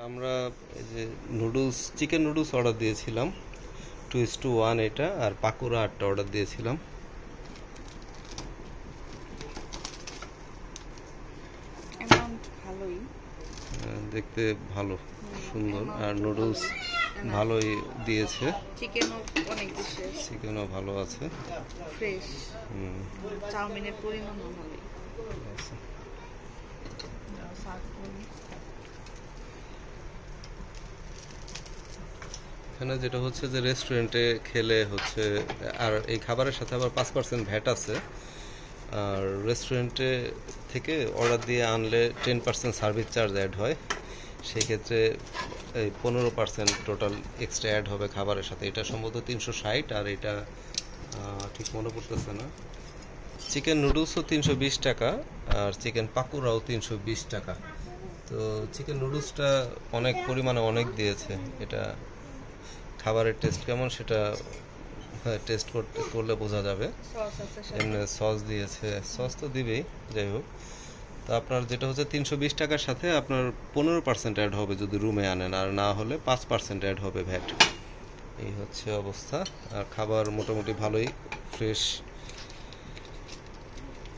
আমরা এই যে চিকেন নুডলস অর্ডার দিয়েছিলাম 2:1 এটা, আর পাকোড়া 8টা অর্ডার দিয়েছিলাম। অ্যামাউন্ট ভালোই, দেখতে ভালো, সুন্দর, আর নুডলস ভালোই দিয়েছে। চিকেনও অনেক বেশি, চিকেনও ভালো আছে, ফ্রেশ। চাউমিনের পরিমাণও ভালোই আছে। এখানে যেটা হচ্ছে যে রেস্টুরেন্টে খেলে হচ্ছে, আর এই খাবারের সাথে আবার 5% ভ্যাট আছে। আর রেস্টুরেন্টে থেকে অর্ডার দিয়ে আনলে 10% সার্ভিস চার্জ অ্যাড হয়, সেই ক্ষেত্রে এই 15% টোটাল এক্সট্রা অ্যাড হবে খাবারের সাথে। এটা সম্ভবত 360, আর এটা ঠিক মনে পড়তেছে না। চিকেন নুডলসও 320 টাকা, আর চিকেন পাকোড়াও 320 টাকা। তো চিকেন নুডলসটা অনেক পরিমাণে অনেক দিয়েছে। এটা খাবারের টেস্ট কেমন সেটা টেস্ট করলে বোঝা যাবে। এমনি সস দিয়েছে, সস তো দিবেই, যাই হোক। তো আপনার যেটা হচ্ছে 320 টাকার সাথে আপনার 15% অ্যাড হবে যদি রুমে আনেন, আর না হলে 5% অ্যাড হবে ভ্যাট। এই হচ্ছে অবস্থা। আর খাবার মোটামুটি ভালোই ফ্রেশ।